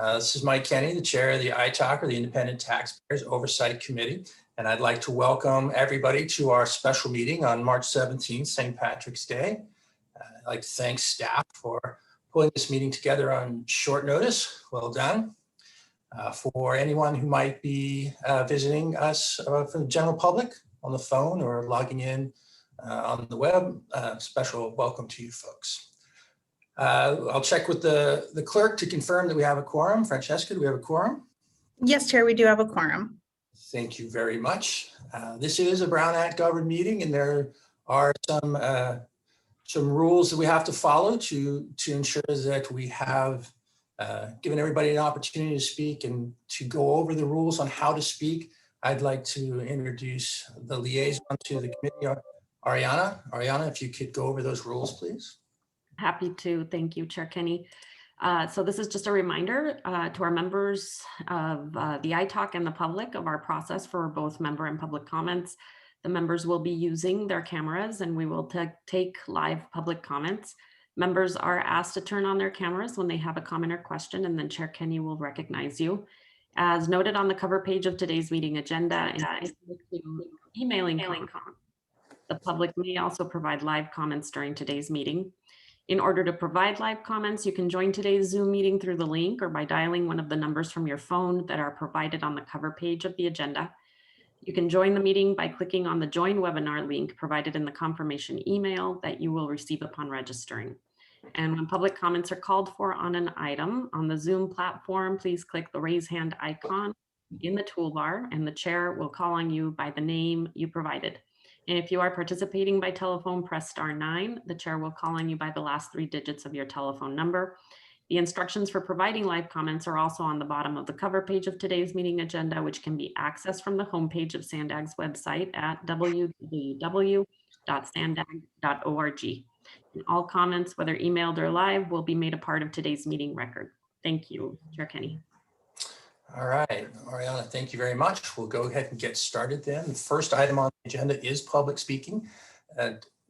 This is Mike Kenny, the chair of the ITOC, or the Independent Taxpayers Oversight Committee. And I'd like to welcome everybody to our special meeting on March 17th, St. Patrick's Day. I'd like to thank staff for pulling this meeting together on short notice. Well done. For anyone who might be visiting us from the general public on the phone or logging in on the web, special welcome to you folks. I'll check with the clerk to confirm that we have a quorum. Francesca, do we have a quorum? Yes, Chair, we do have a quorum. Thank you very much. This is a Brown Act governed meeting, and there are some rules that we have to follow to ensure that we have given everybody an opportunity to speak. And to go over the rules on how to speak, I'd like to introduce the liaison to the committee, Ariana. Ariana, if you could go over those rules, please. Happy to. Thank you, Chair Kenny. So this is just a reminder to our members of the ITOC and the public of our process for both member and public comments. The members will be using their cameras and we will take live public comments. Members are asked to turn on their cameras when they have a comment or question, and then Chair Kenny will recognize you. As noted on the cover page of today's meeting agenda, emailing comments. The public may also provide live comments during today's meeting. In order to provide live comments, you can join today's Zoom meeting through the link or by dialing one of the numbers from your phone that are provided on the cover page of the agenda. You can join the meeting by clicking on the Join Webinar link provided in the confirmation email that you will receive upon registering. And when public comments are called for on an item on the Zoom platform, please click the raise hand icon in the toolbar and the chair will call on you by the name you provided. And if you are participating by telephone, press *9. The chair will call on you by the last 3 digits of your telephone number. The instructions for providing live comments are also on the bottom of the cover page of today's meeting agenda, which can be accessed from the homepage of SANDAG's website at www.sandag.org. And all comments, whether emailed or live, will be made a part of today's meeting record. Thank you, Chair Kenny. All right, Ariana, thank you very much. We'll go ahead and get started then. The first item on the agenda is public speaking.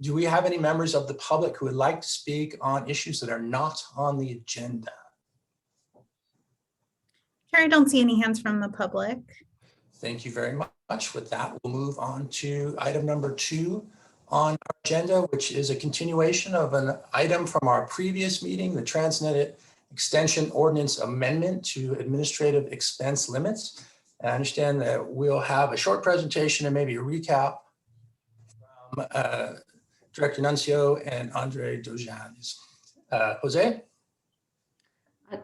Do we have any members of the public who would like to speak on issues that are not on the agenda? Chair, I don't see any hands from the public. Thank you very much. With that, we'll move on to item number 2 on our agenda, which is a continuation of an item from our previous meeting, the TransNet Extension Ordinance Amendment to Administrative Expense Limits. And I understand that we'll have a short presentation and maybe a recap from Director Nuncio and Andre Dojanes. Jose?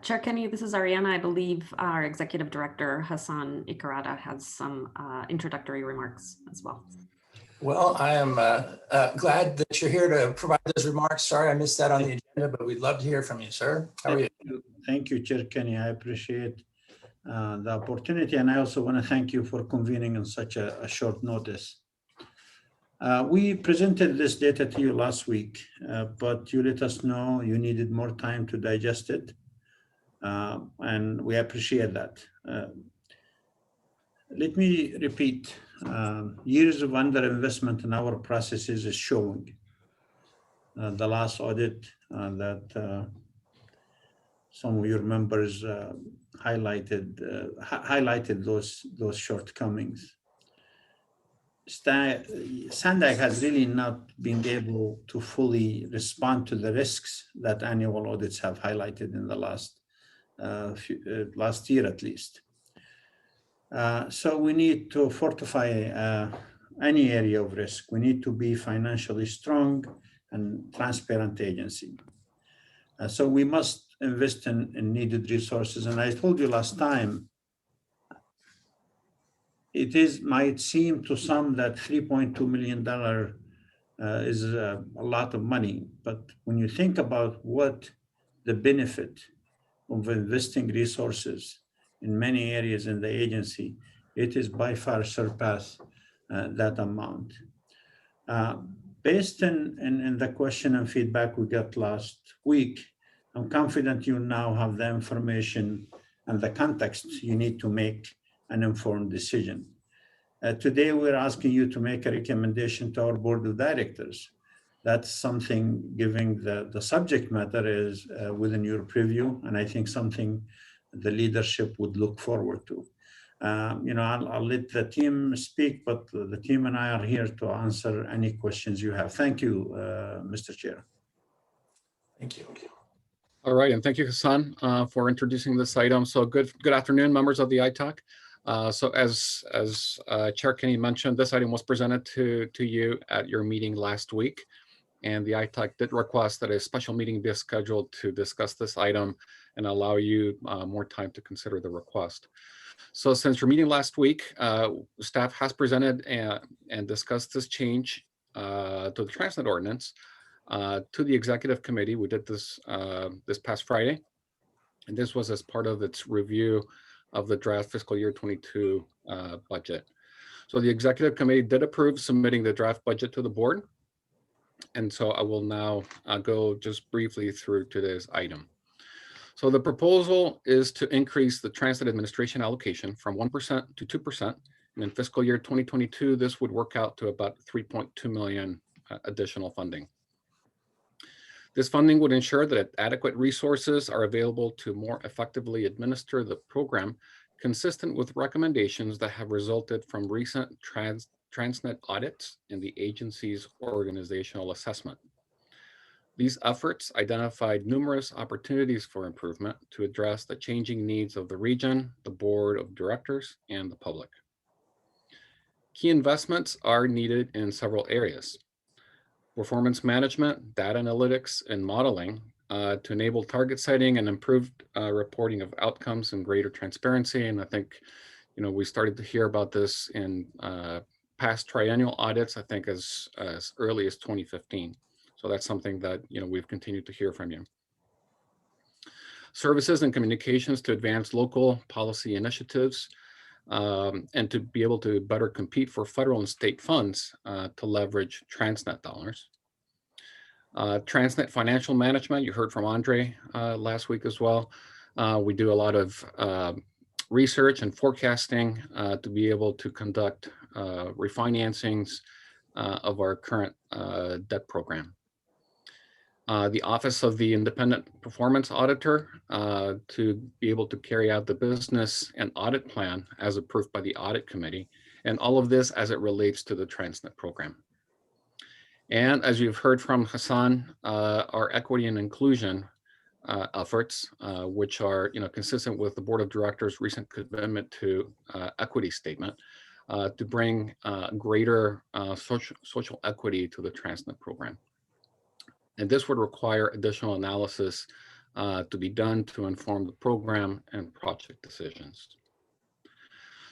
Chair Kenny, this is Ariana. I believe our Executive Director, Hassan Ikarada, has some introductory remarks as well. Well, I am glad that you're here to provide those remarks. Sorry I missed that on the agenda, but we'd love to hear from you, sir. How are you? Thank you, Chair Kenny. I appreciate the opportunity, and I also want to thank you for convening on such a short notice. We presented this data to you last week, but you let us know you needed more time to digest it, and we appreciate that. Let me repeat. Years of underinvestment in our processes is showing. The last audit that some of your members highlighted those shortcomings. SANDAG has really not been able to fully respond to the risks that annual audits have highlighted in the last year at least. So we need to fortify any area of risk. We need to be financially strong and transparent agency. So we must invest in needed resources. And I told you last time, it might seem to some that $3.2 million is a lot of money. But when you think about what the benefit of investing resources in many areas in the agency, it is by far surpassed that amount. Based in the question and feedback we got last week, I'm confident you now have the information and the context you need to make an informed decision. Today, we're asking you to make a recommendation to our board of directors. That's something, given the subject matter is within your preview, and I think something the leadership would look forward to. I'll let the team speak, but the team and I are here to answer any questions you have. Thank you, Mr. Chair. Thank you. All right, and thank you, Hassan, for introducing this item. So good afternoon, members of the ITAC. So as Chair Kenny mentioned, this item was presented to you at your meeting last week, and the ITAC did request that a special meeting be scheduled to discuss this item and allow you more time to consider the request. So since your meeting last week, staff has presented and discussed this change to the TransNet ordinance to the executive committee. We did this this past Friday, and this was as part of its review of the draft fiscal year 22 budget. So the executive committee did approve submitting the draft budget to the board. And so I will now go just briefly through today's item. So the proposal is to increase the TransNet administration allocation from 1% to 2%. And in fiscal year 2022, this would work out to about 3.2 million additional funding. This funding would ensure that adequate resources are available to more effectively administer the program, consistent with recommendations that have resulted from recent TransNet audits and the agency's organizational assessment. These efforts identified numerous opportunities for improvement to address the changing needs of the region, the board of directors, and the public. Key investments are needed in several areas. Performance management, data analytics, and modeling to enable target setting and improved reporting of outcomes and greater transparency. And I think, we started to hear about this in past triennial audits, I think as early as 2015. So that's something that, we've continued to hear from you. Services and communications to advance local policy initiatives and to be able to better compete for federal and state funds to leverage TransNet dollars. TransNet financial management, you heard from Andre last week as well. We do a lot of research and forecasting to be able to conduct refinancings of our current debt program. The Office of the Independent Performance Auditor to be able to carry out the business and audit plan as approved by the Audit Committee, and all of this as it relates to the TransNet program. And as you've heard from Hassan, our equity and inclusion efforts, which are consistent with the Board of Directors' recent commitment to equity statement, to bring greater social equity to the TransNet program. And this would require additional analysis to be done to inform the program and project decisions.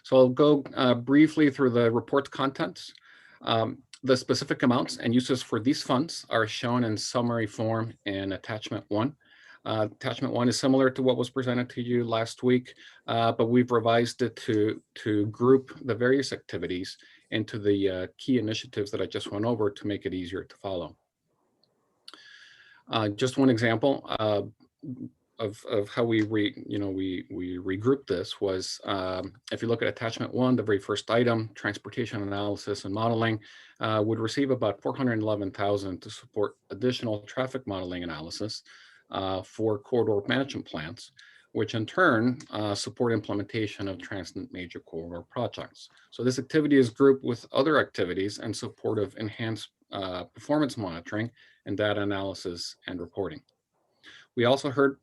So I'll go briefly through the report's contents. The specific amounts and uses for these funds are shown in summary form in attachment 1. Attachment 1 is similar to what was presented to you last week, but we've revised it to group the various activities into the key initiatives that I just went over to make it easier to follow. Just one example of how we regrouped this was, if you look at attachment 1, the very first item, transportation analysis and modeling, would receive about $411,000 to support additional traffic modeling analysis for corridor management plans, which in turn support implementation of TransNet major corridor projects. So this activity is grouped with other activities in support of enhanced performance monitoring and data analysis and reporting. We also heard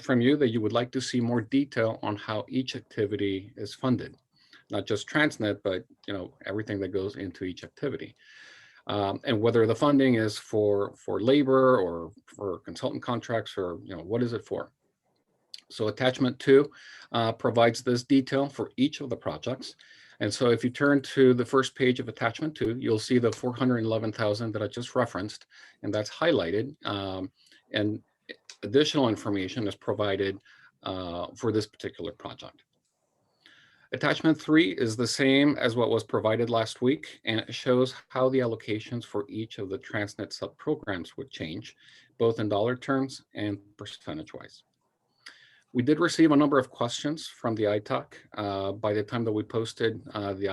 from you that you would like to see more detail on how each activity is funded, not just TransNet, but everything that goes into each activity. And whether the funding is for labor or for consultant contracts, or what is it for? So attachment 2 provides this detail for each of the projects. And so if you turn to the first page of attachment 2, you'll see the $411,000 that I just referenced, and that's highlighted. And additional information is provided for this particular project. Attachment 3 is the same as what was provided last week, and it shows how the allocations for each of the TransNet sub-programs would change, both in dollar terms and percentage-wise. We did receive a number of questions from the ITAC by the time that we posted the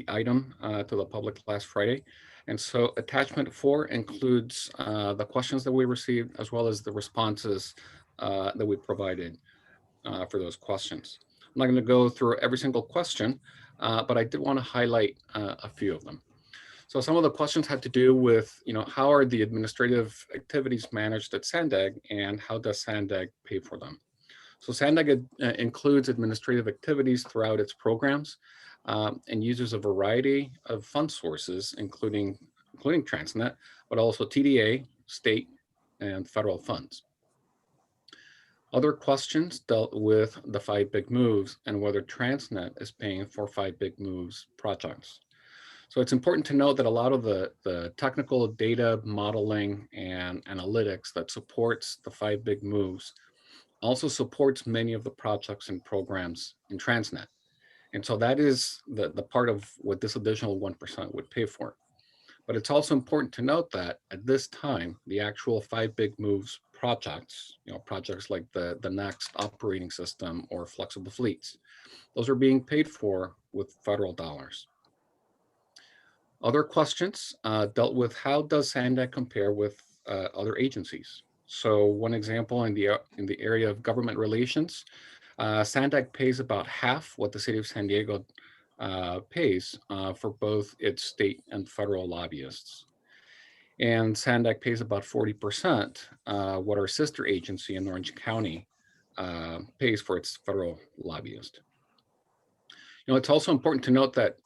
item to the public last Friday. And so attachment 4 includes the questions that we received, as well as the responses that we provided. for those questions. I'm not going to go through every single question, but I did want to highlight a few of them. So some of the questions had to do with, how are the administrative activities managed at SANDAG, and how does SANDAG pay for them? So SANDAG includes administrative activities throughout its programs and uses a variety of fund sources, including TransNet, but also TDA, state, and federal funds. Other questions dealt with the 5 big moves and whether TransNet is paying for 5 big moves projects. So it's important to note that a lot of the technical data modeling and analytics that supports the 5 big moves also supports many of the projects and programs in TransNet. And so that is the part of what this additional 1% would pay for. But it's also important to note that at this time, the actual 5 big moves projects, projects like the next operating system or flexible fleets, those are being paid for with federal dollars. Other questions dealt with how does SANDAG compare with other agencies? So one example in the area of government relations, SANDAG pays about half what the city of San Diego pays for both its state and federal lobbyists. And SANDAG pays about 40% what our sister agency in Orange County pays for its federal lobbyist. It's also important to note that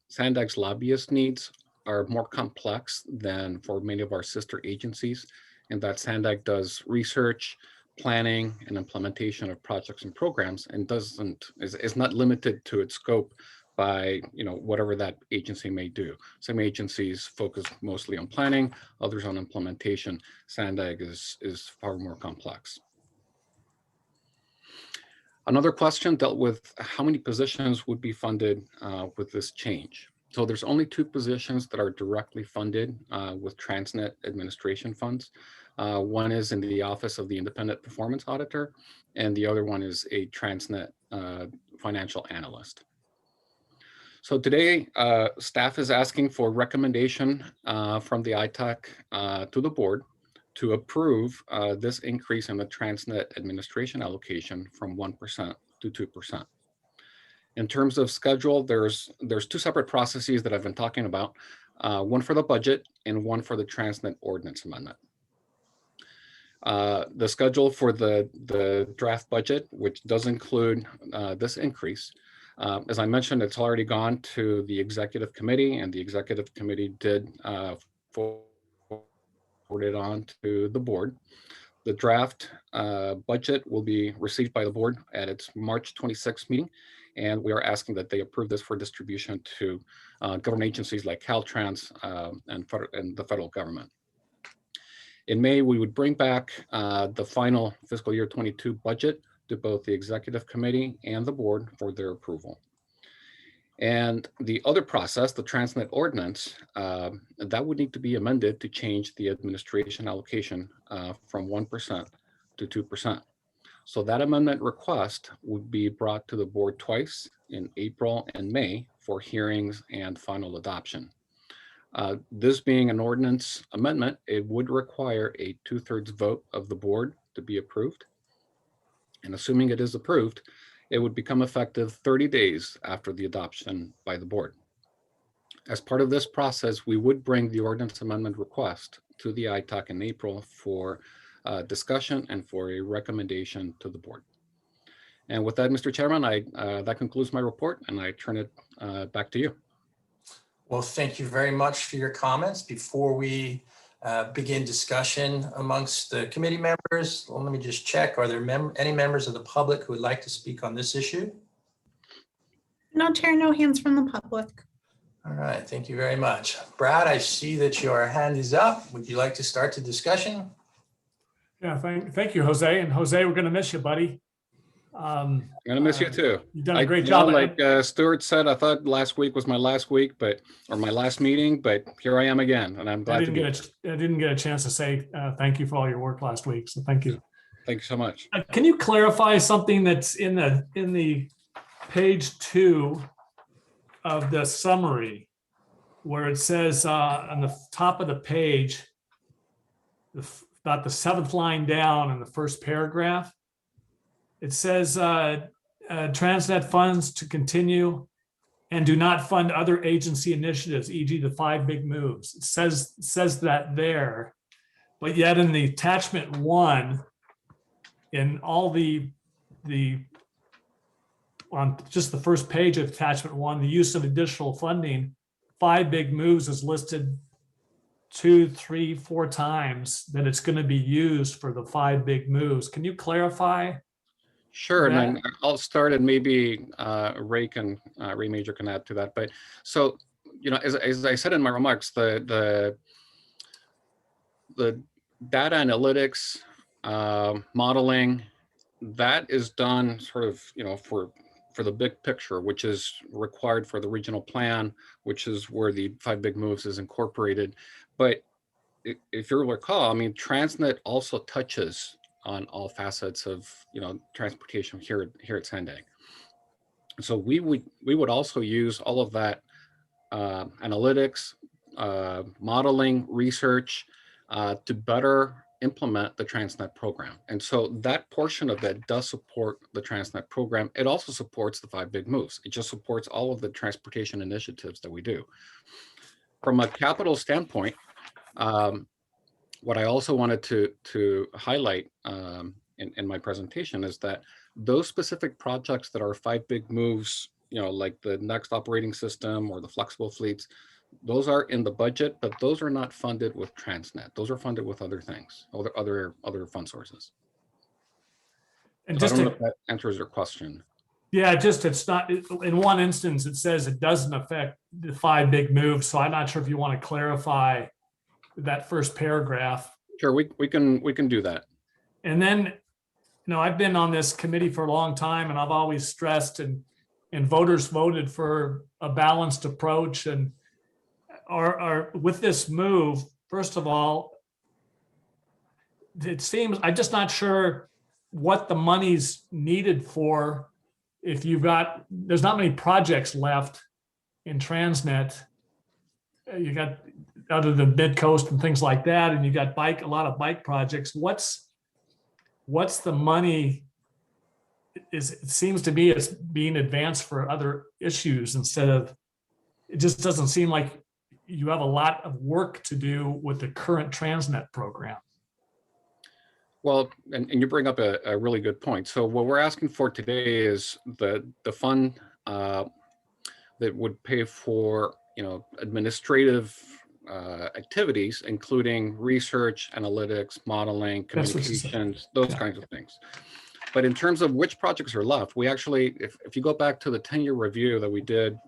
SANDAG's lobbyist needs are more complex than for many of our sister agencies, and that SANDAG does research, planning, and implementation of projects and programs, and is not limited to its scope by whatever that agency may do. Some agencies focus mostly on planning, others on implementation. SANDAG is far more complex. Another question dealt with how many positions would be funded with this change. So there's only 2 positions that are directly funded with TransNet administration funds. One is in the Office of the Independent Performance Auditor, and the other one is a TransNet financial analyst. So today, staff is asking for recommendation from the ITAC to the board to approve this increase in the TransNet administration allocation from 1% to 2%. In terms of schedule, there's 2 separate processes that I've been talking about, one for the budget and one for the TransNet ordinance amendment. The schedule for the draft budget, which does include this increase, as I mentioned, it's already gone to the executive committee, and the executive committee did forward it on to the board. The draft budget will be received by the board at its March 26th meeting, and we are asking that they approve this for distribution to government agencies like Caltrans and the federal government. In May, we would bring back the final fiscal year 22 budget to both the executive committee and the board for their approval. And the other process, the TransNet ordinance, that would need to be amended to change the administration allocation from 1% to 2%. So that amendment request would be brought to the board twice in April and May for hearings and final adoption. This being an ordinance amendment, it would require a 2/3 vote of the board to be approved. And assuming it is approved, it would become effective 30 days after the adoption by the board. As part of this process, we would bring the ordinance amendment request to the ITAC in April for discussion and for a recommendation to the board. And with that, Mr. Chairman, that concludes my report, and I turn it back to you. Well, thank you very much for your comments. Before we begin discussion amongst the committee members, well, let me just check. Are there any members of the public who would like to speak on this issue? No, Chair, no hands from the public. All right, thank you very much. Brad, I see that your hand is up. Would you like to start the discussion? Yeah, thank you, Jose. And Jose, we're going to miss you, buddy. I'm going to miss you too. You've done a great job. Like Stuart said, I thought last week was my last week, or my last meeting, but here I am again, and I'm glad to be here. I didn't get a chance to say thank you for all your work last week, so thank you. Thank you so much. Can you clarify something that's in the page 2 of the summary, where it says on the top of the page, about the 7th line down in the first paragraph, It says TransNet funds to continue and do not fund other agency initiatives, e.g. the 5 big moves. It says that there, but yet in the attachment 1, in all the on just the first page of attachment 1, the use of additional funding, 5 big moves is listed 2, 3, 4 times that it's going to be used for the 5 big moves. Can you clarify? Sure, and that? then I'll start, and maybe Ray Major can add to that. But so, as I said in my remarks, the data analytics, modeling, that is done sort of, for the big picture, which is required for the regional plan, which is where the 5 big moves is incorporated. But if you recall, I mean, TransNet also touches on all facets of, transportation here at Sandag. So we would also use all of that analytics, modeling, research to better implement the TransNet program. And so that portion of it does support the TransNet program. It also supports the 5 big moves. It just supports all of the transportation initiatives that we do. From a capital standpoint, what I also wanted to highlight in my presentation is that those specific projects that are 5 big moves, like the next operating system or the flexible fleets, those are in the budget, but those are not funded with TransNet. Those are funded with other things, other fund sources. And So I just don't know to, if that answers your question. yeah, it's not, in one instance, it says it doesn't affect the 5 big moves. So I'm not sure if you want to clarify that first paragraph. Sure, we can do that. And then, I've been on this committee for a long time, and I've always stressed, and voters voted for a balanced approach. And are with this move, first of all, it seems, I'm just not sure what the money's needed for. If there's not many projects left in TransNet. You got, other than Mid Coast and things like that, and you got a lot of bike projects. What's the money? It seems to be it's being advanced for other issues instead of, it just doesn't seem like you have a lot of work to do with the current TransNet program. Well, and you bring up a really good point. So what we're asking for today is the fund that would pay for, administrative activities, including research, analytics, modeling, communications, those kinds of things. But in terms of which projects are left, we actually, if you go back to the 10-year review that we did,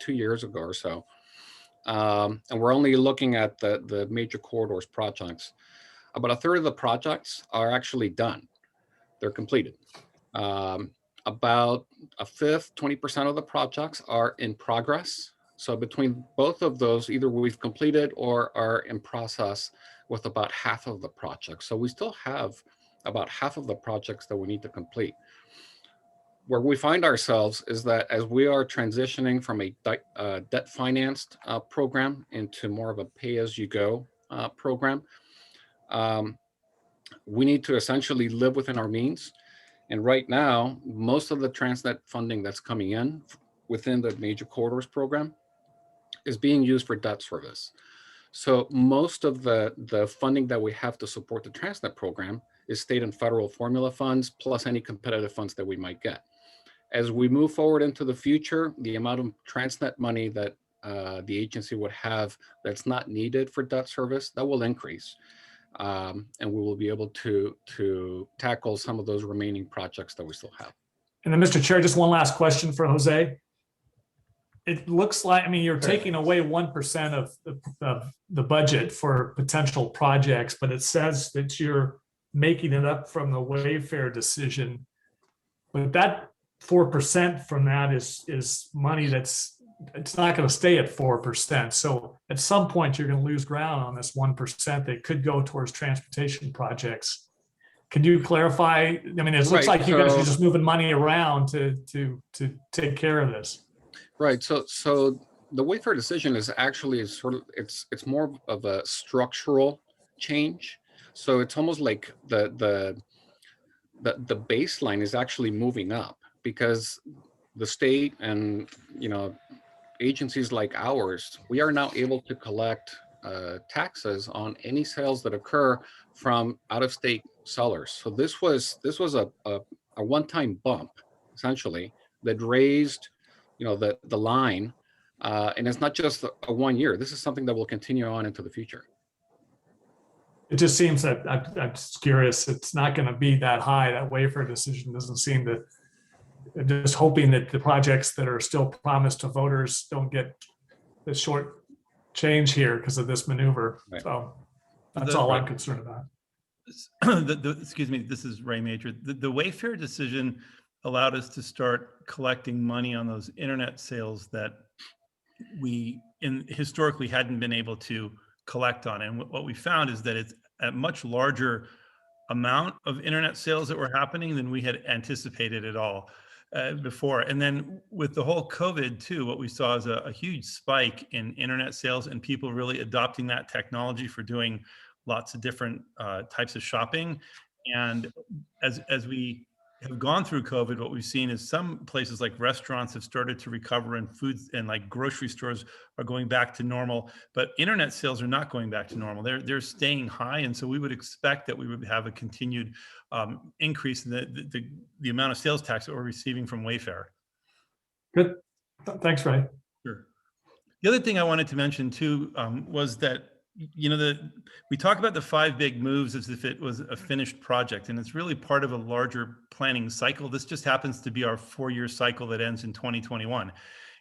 2 years ago or so, and we're only looking at the major corridors projects, about 1/3 of the projects are actually done. They're completed. About 1/5, 20% of the projects are in progress. So between both of those, either we've completed or are in process with about half of the projects. So we still have about half of the projects that we need to complete. Where we find ourselves is that as we are transitioning from a debt financed program into more of a pay-as-you-go program, we need to essentially live within our means. And right now, most of the TransNet funding that's coming in within the major corridors program is being used for debt service. So most of the funding that we have to support the TransNet program is state and federal formula funds, plus any competitive funds that we might get. As we move forward into the future, the amount of TransNet money that the agency would have that's not needed for debt service, that will increase. And we will be able to tackle some of those remaining projects that we still have. And then, Mr. Chair, just one last question for Jose. It looks like, you're taking away 1% of the budget for potential projects, but it says that you're making it up from the Wayfair decision. But that 4% from that is money it's not going to stay at 4%. So at some point, you're going to lose ground on this 1% that could go towards transportation projects. Can you clarify? It looks like you guys are just moving money around to take care of this. Right. So the Wayfair decision is actually it's more of a structural change. So it's almost like the the baseline is actually moving up because the state and, agencies like ours, we are now able to collect taxes on any sales that occur from out-of-state sellers. So this was a one-time bump, essentially, that raised, the line, and it's not just a 1 year. This is something that will continue on into the future. It just seems that I'm just curious. It's not going to be that high. That waiver decision doesn't seem to. Just hoping that the projects that are still promised to voters don't get the short change here because of this maneuver. Right. So that's all I'm concerned about. Excuse me, this is Ray Major. The Wayfair decision allowed us to start collecting money on those internet sales that we historically hadn't been able to collect on. And what we found is that it's a much larger amount of internet sales that were happening than we had anticipated at all before. And then with the whole COVID too, what we saw is a huge spike in internet sales and people really adopting that technology for doing lots of different types of shopping. And as we have gone through COVID, what we've seen is some places like restaurants have started to recover and foods and like grocery stores are going back to normal, but internet sales are not going back to normal. They're staying high. And so we would expect that we would have a continued increase in the amount of sales tax that we're receiving from Wayfair. Good. Thanks, Ray. Sure. The other thing I wanted to mention too was that we talk about the 5 big moves as if it was a finished project, and it's really part of a larger planning cycle. This just happens to be our 4-year cycle that ends in 2021.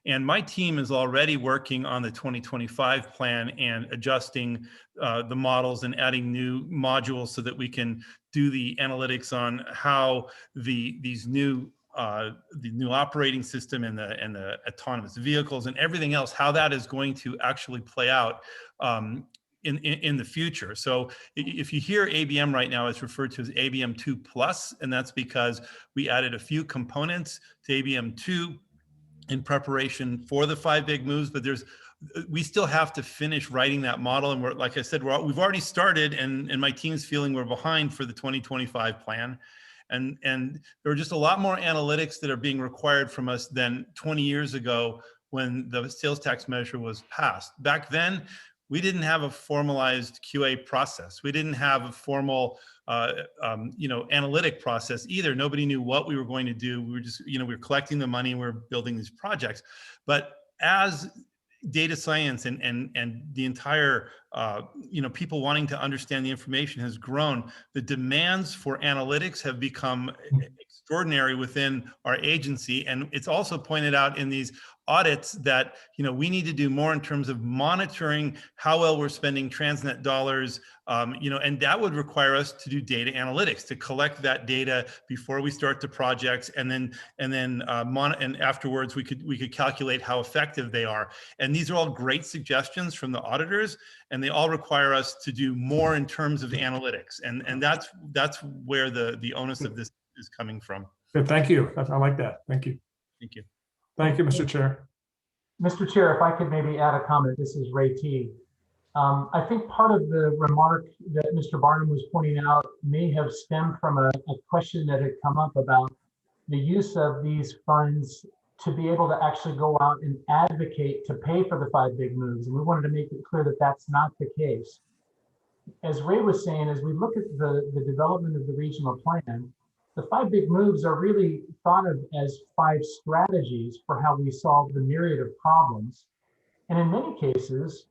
And my team is already working on the 2025 plan and adjusting the models and adding new modules so that we can do the analytics on how the new operating system and the autonomous vehicles and everything else, how that is going to actually play out in the future. So if you hear ABM right now, it's referred to as ABM 2+, and that's because we added a few components to ABM 2 in preparation for the 5 big moves, but we still have to finish writing that model. And like I said, we've already started, and my team's feeling we're behind for the 2025 plan. And there are just a lot more analytics that are being required from us than 20 years ago when the sales tax measure was passed. Back then, we didn't have a formalized QA process. We didn't have a formal, analytic process either. Nobody knew what we were going to do. We were just, we were collecting the money and we were building these projects. But as data science and the entire, people wanting to understand the information has grown, the demands for analytics have become extraordinary within our agency. And it's also pointed out in these audits that, we need to do more in terms of monitoring how well we're spending TransNet dollars, and that would require us to do data analytics, to collect that data before we start the projects, and afterwards we could calculate how effective they are. And these are all great suggestions from the auditors, and they all require us to do more in terms of analytics. And that's where the onus of this is coming from. Good. Thank you. I like that. Thank you. Thank you. Thank you, Mr. Chair. Mr. Chair, if I could maybe add a comment, this is Ray T. I think part of the remark that Mr. Barnum was pointing out may have stemmed from a question that had come up about the use of these funds to be able to actually go out and advocate to pay for the 5 big moves. And we wanted to make it clear that that's not the case. As Ray was saying, as we look at the development of the regional plan, the 5 big moves are really thought of as 5 strategies for how we solve the myriad of problems. And in many cases,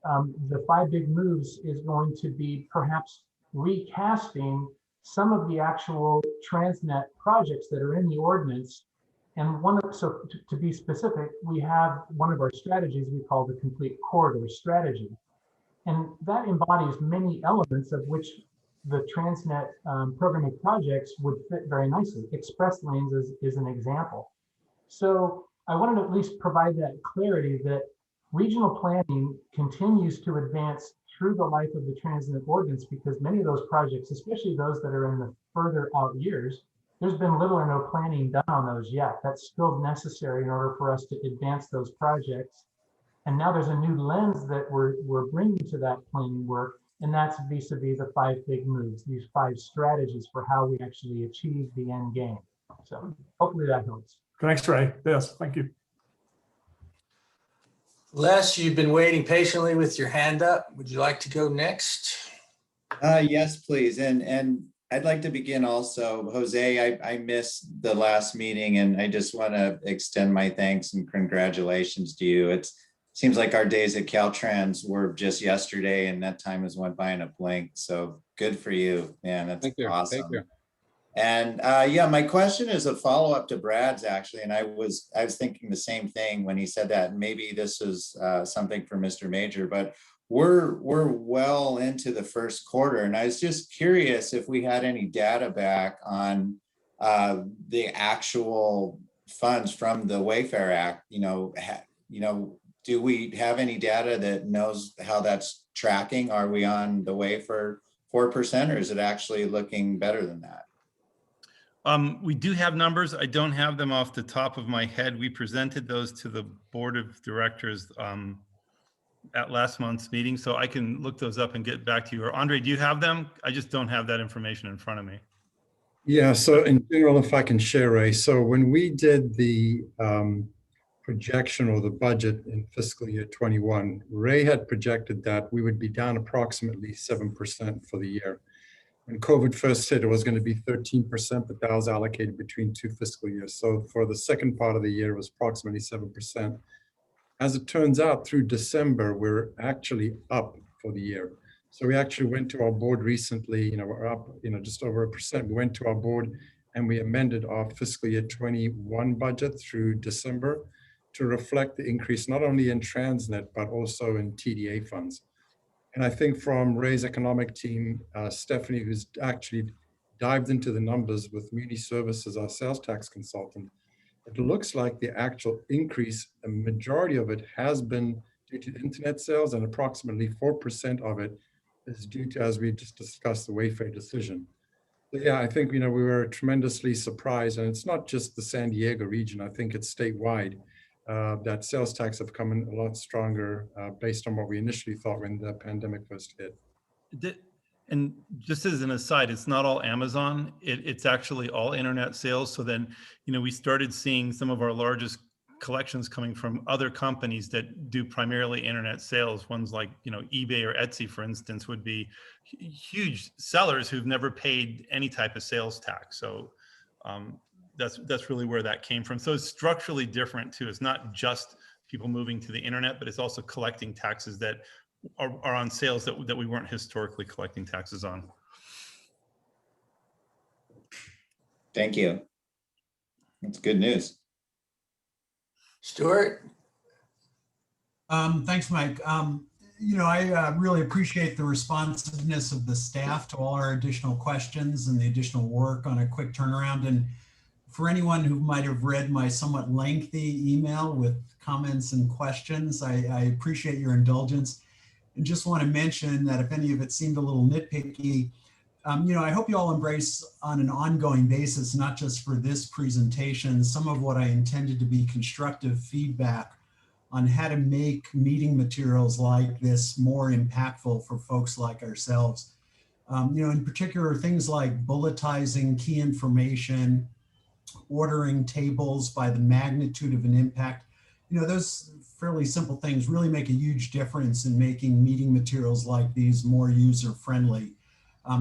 the 5 big moves is going to be perhaps recasting some of the actual TransNet projects that are in the ordinance. And so to be specific, we have one of our strategies we call the complete corridor strategy. And that embodies many elements of which the TransNet program of projects would fit very nicely. Express lanes is an example. So I wanted to at least provide that clarity that regional planning continues to advance through the life of the TransNet ordinance, because many of those projects, especially those that are in the further out years, there's been little or no planning done on those yet. That's still necessary in order for us to advance those projects. And now there's a new lens that we're bringing to that planning work And that's vis-a-vis the 5 big moves, these 5 strategies for how we actually achieve the end game. So hopefully that helps. Thanks, Ray. Yes, thank you. Les, you've been waiting patiently with your hand up. Would you like to go next? Yes, please. And I'd like to begin also. Jose, I missed the last meeting, and I just want to extend my thanks and congratulations to you. It seems like our days at Caltrans were just yesterday, and that time has went by in a blink. So good for you, man. That's awesome. Thank you. And yeah, my question is a follow-up to Brad's actually, and I was thinking the same thing when he said that. Maybe this is something for Mr. Major, but we're well into the first quarter, and I was just curious if we had any data back on the actual funds from the Wayfair Act. Do we have any data that knows how that's tracking? Are we on the way for 4%, or is it actually looking better than that? We do have numbers. I don't have them off the top of my head. We presented those to the board of directors at last month's meeting, so I can look those up and get back to you. Or Andre, do you have them? I just don't have that information in front of me. Yeah, so in general, if I can share, Ray, so when we did the projection or the budget in fiscal year 21, Ray had projected that we would be down approximately 7% for the year. When COVID first hit, it was going to be 13%, but that was allocated between 2 fiscal years. So for the second part of the year, it was approximately 7%. As it turns out, through December, we're actually up for the year. So we actually went to our board recently, we're up, just over 1%. We went to our board and we amended our fiscal year 21 budget through December to reflect the increase, not only in TransNet, but also in TDA funds. And I think from Ray's economic team, Stephanie, who's actually dived into the numbers with Muni Services, our sales tax consultant, it looks like the actual increase, a majority of it has been due to internet sales, and approximately 4% of it is due to, as we just discussed, the Wayfair decision. So yeah, I think, we were tremendously surprised, and it's not just the San Diego region, I think it's statewide. That sales tax have come in a lot stronger based on what we initially thought when the pandemic first hit. And just as an aside, it's not all Amazon. It's actually all internet sales. So then, we started seeing some of our largest collections coming from other companies that do primarily internet sales. Ones like, eBay or Etsy, for instance, would be huge sellers who've never paid any type of sales tax. So that's really where that came from. So it's structurally different too. It's not just people moving to the internet, but it's also collecting taxes that are on sales that we weren't historically collecting taxes on. Thank you. That's good news. Stuart? Thanks, Mike. I really appreciate the responsiveness of the staff to all our additional questions and the additional work on a quick turnaround. And for anyone who might have read my somewhat lengthy email with comments and questions, I appreciate your indulgence. And just want to mention that if any of it seemed a little nitpicky, I hope you all embrace on an ongoing basis, not just for this presentation, some of what I intended to be constructive feedback on how to make meeting materials like this more impactful for folks like ourselves. In particular, things like bulletizing key information, ordering tables by the magnitude of an impact. Those fairly simple things really make a huge difference in making meeting materials like these more user-friendly.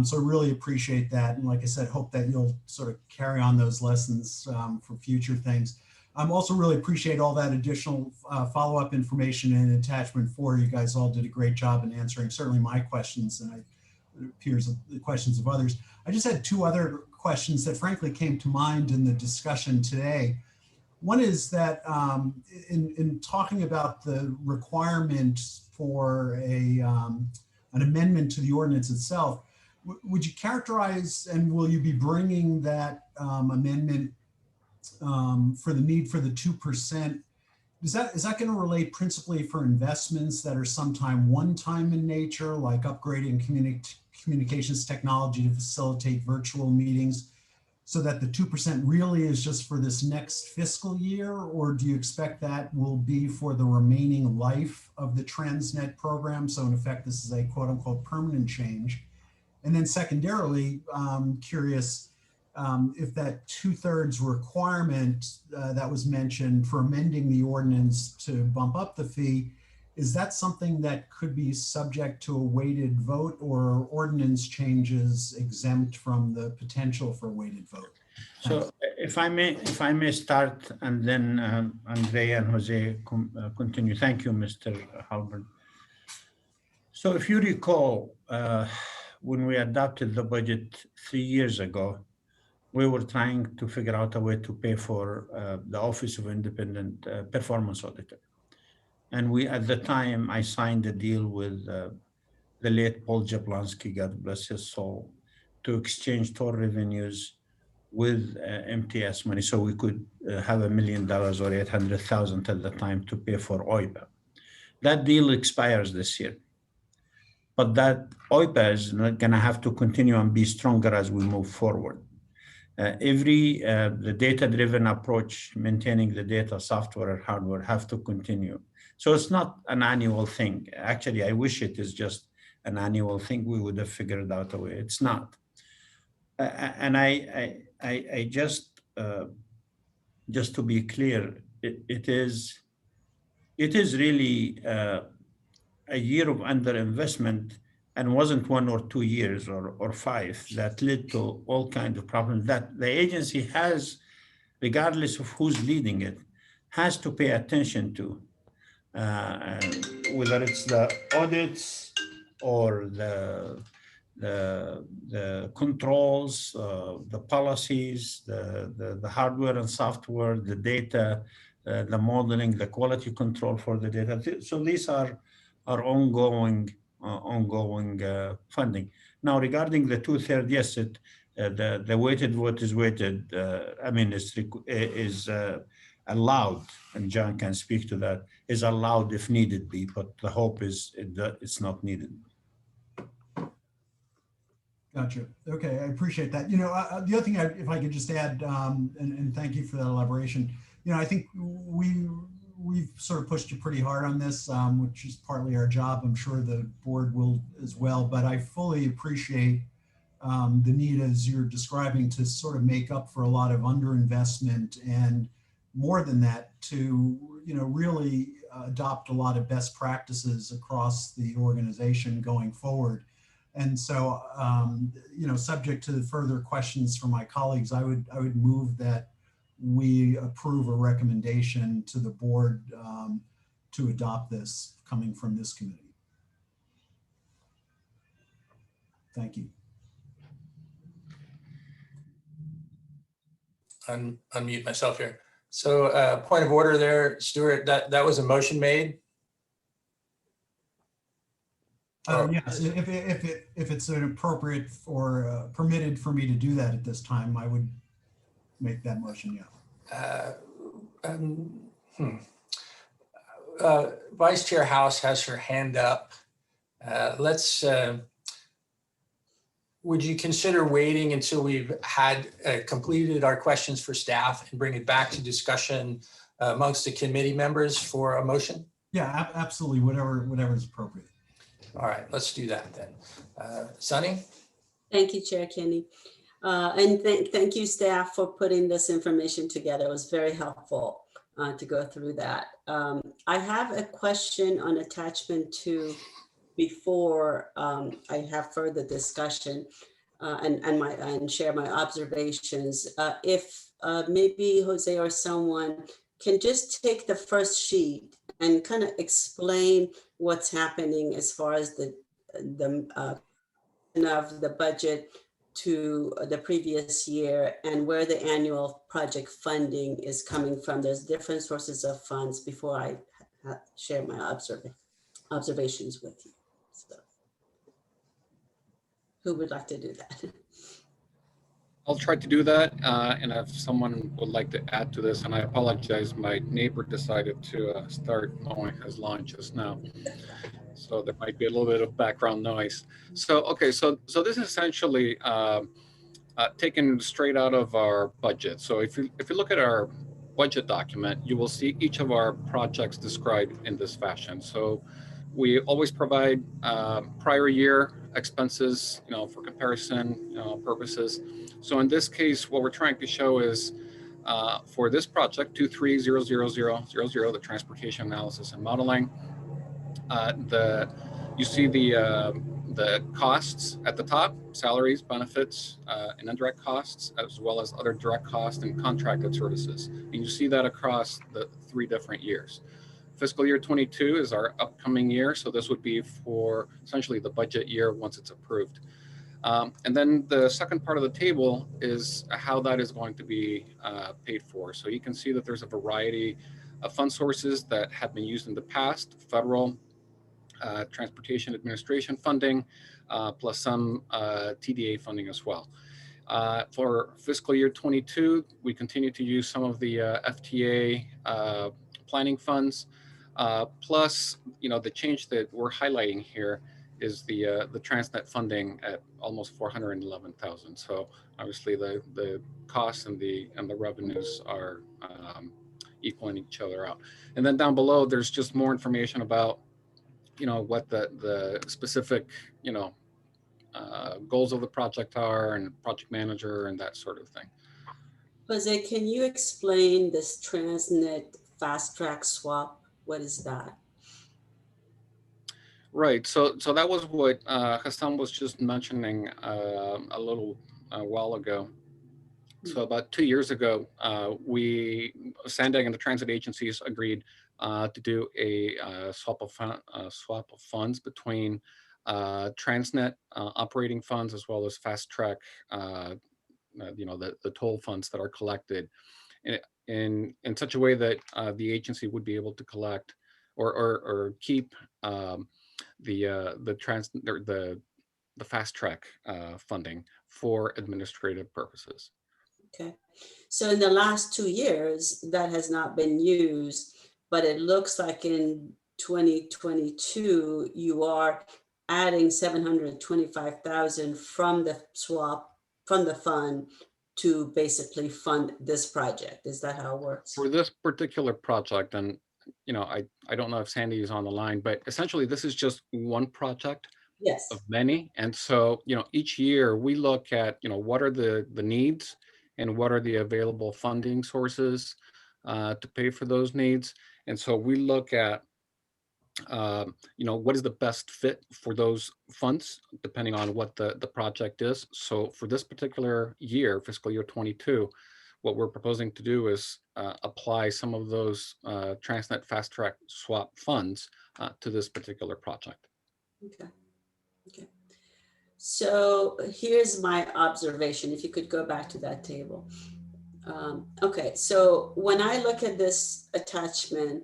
So I really appreciate that. And like I said, hope that you'll sort of carry on those lessons for future things. Also really appreciate all that additional follow-up information in attachment 4. You guys all did a great job in answering certainly my questions, and it appears the questions of others. I just had 2 other questions that frankly came to mind in the discussion today. One is that in talking about the requirement for an amendment to the ordinance itself, would you characterize, and will you be bringing that amendment for the need for the 2%? Is that going to relate principally for investments that are sometime one-time in nature, like upgrading communications technology to facilitate virtual meetings? so that the 2% really is just for this next fiscal year, or do you expect that will be for the remaining life of the TransNet program? So in effect, this is a quote unquote permanent change. And then secondarily, curious if that 2/3 requirement that was mentioned for amending the ordinance to bump up the fee, is that something that could be subject to a weighted vote, or ordinance changes exempt from the potential for weighted vote? So if I may start, and then Andrea and Jose continue. Thank you, Mr. Halbert. So if you recall, when we adopted the budget 3 years ago, we were trying to figure out a way to pay for the Office of Independent Performance Auditor. And at the time, I signed a deal with the late Paul Jablonski, God bless his soul, to exchange toll revenues with MTS money, so we could have $1 million or $800,000 at the time to pay for OIPA. That deal expires this year, but that OIPA is not going to have to continue and be stronger as we move forward. The data-driven approach, maintaining the data, software and hardware, have to continue. So it's not an annual thing. Actually, I wish it is just an annual thing. We would have figured out a way. It's not. And I just to be clear, it is really a year of underinvestment, and wasn't 1 or 2 years or 5 that led to all kinds of problems that the agency has, regardless of who's leading it, has to pay attention to, whether it's the audits or the controls, the policies, the hardware and software, the data, the modeling, the quality control for the data. So these are ongoing funding. Now, regarding the 2/3, yes, the weighted vote is weighted. I mean, is allowed, and John can speak to that, is allowed if needed be, but the hope is it's not needed. Gotcha. Okay, I appreciate that. The other thing, if I could just add, and thank you for that elaboration. I think we've sort of pushed you pretty hard on this, which is partly our job. I'm sure the board will as well, but I fully appreciate the need, as you're describing, to sort of make up for a lot of underinvestment, and more than that, to really adopt a lot of best practices across the organization going forward. And so, subject to further questions from my colleagues, I would move that we approve a recommendation to the board to adopt this coming from this committee. Thank you. Unmute myself here. So point of order there, Stuart, that was a motion made? Yes, if it's an appropriate or permitted for me to do that at this time, I would make that motion, yeah. Vice Chair House has her hand up. Would you consider waiting until we've had completed our questions for staff and bring it back to discussion amongst the committee members for a motion? Yeah, absolutely, whatever is appropriate. All right, let's do that then. Sunny? Thank you, Chair Kenny. And thank you, staff, for putting this information together. It was very helpful to go through that. I have a question on attachment 2 before I have further discussion and share my observations. If maybe Jose or someone can just take the first sheet and kind of explain what's happening as far as the budget to the previous year and where the annual project funding is coming from. There's different sources of funds before I share my observations with you. So, who would like to do that? I'll try to do that, and if someone would like to add to this, and I apologize, my neighbor decided to start mowing his lawn just now, so there might be a little bit of background noise. So okay, so this is essentially taken straight out of our budget. So if you look at our budget document, you will see each of our projects described in this fashion. So we always provide prior year expenses, for comparison purposes. So in this case, what we're trying to show is for this project, 230000, the transportation analysis and modeling, you see the costs at the top, salaries, benefits, and indirect costs, as well as other direct costs and contracted services. And you see that across the 3 different years. Fiscal year 22 is our upcoming year, so this would be for essentially the budget year once it's approved. And then the second part of the table is how that is going to be paid for. So you can see that there's a variety of fund sources that have been used in the past: federal, transportation administration funding, plus some TDA funding as well. For fiscal year 22, we continue to use some of the FTA planning funds, plus the change that we're highlighting here is the TransNet funding at almost 411,000. So obviously the costs and the revenues are equaling each other out. And then down below, there's just more information about what the specific goals of the project are, and project manager and that sort of thing. Jose, can you explain this TransNet fast track swap? What is that? Right. So that was what Hassan was just mentioning a little while ago. So about 2 years ago, Sandag and the transit agencies agreed to do a swap of funds between TransNet operating funds as well as fast track, the toll funds that are collected in such a way that the agency would be able to collect or keep the fast track funding for administrative purposes. Okay, so in the last 2 years, that has not been used, but it looks like in 2022, you are adding 725,000 from the swap, from the fund to basically fund this project. Is that how it works? For this particular project, and I don't know if Sandy is on the line, but essentially this is just one project Yes. of many. And so, each year we look at, what are the needs and what are the available funding sources to pay for those needs. And so we look at, what is the best fit for those funds, depending on what the project is. So for this particular year, fiscal year 22, what we're proposing to do is apply some of those TransNet fast track swap funds to this particular project. Okay. Okay. So here's my observation. If you could go back to that table. Okay. So when I look at this attachment,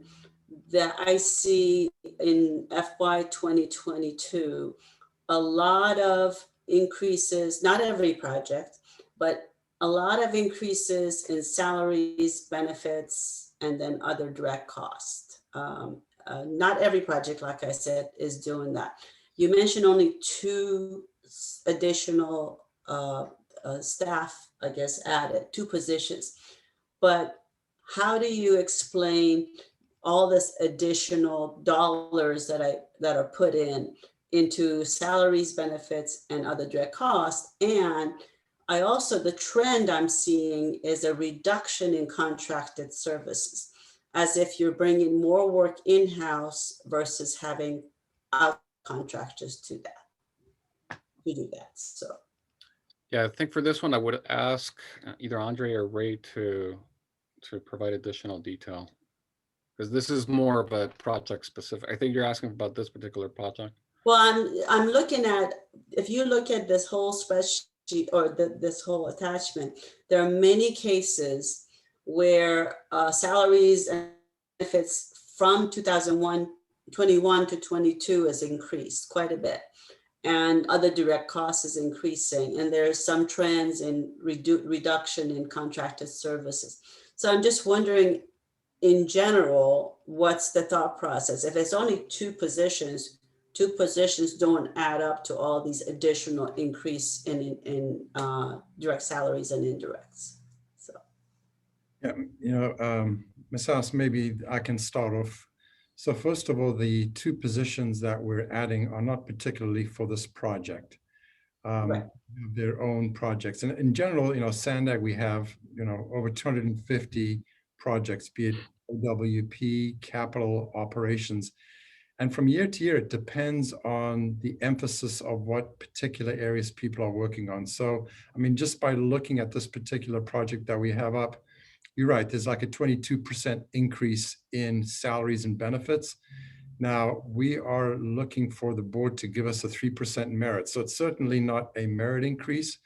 that I see in FY 2022, a lot of increases, not every project, but a lot of increases in salaries, benefits, and then other direct costs. Not every project, like I said, is doing that. You mentioned only 2 additional staff, I guess, added, 2 positions. But how do you explain all this additional dollars that are put into salaries, benefits, and other direct costs? And I also, the trend I'm seeing is a reduction in contracted services, as if you're bringing more work in-house versus having out contractors to do that. So yeah, I think for this one, I would ask either Andre or Ray to provide additional detail, because this is more of a project specific. I think you're asking about this particular project. Well, I'm looking at, if you look at this whole spreadsheet or this whole attachment, there are many cases where salaries and benefits from 2021 to 22 has increased quite a bit, and other direct costs is increasing, and there's some trends in reduction in contracted services. So I'm just wondering, in general, what's the thought process? If it's only 2 positions, two positions don't add up to all these additional increase in direct salaries and indirects. So. Yeah, Ms. House, maybe I can start off. So first of all, the two positions that we're adding are not particularly for this project. Right. Their own projects. And in general, SANDAG, we have, over 250 projects, be it OWP, capital operations. And from year to year, it depends on the emphasis of what particular areas people are working on. So, I mean, just by looking at this particular project that we have up, you're right, there's like a 22% increase in salaries and benefits. Now, we are looking for the board to give us a 3% merit. So it's certainly not a merit increase.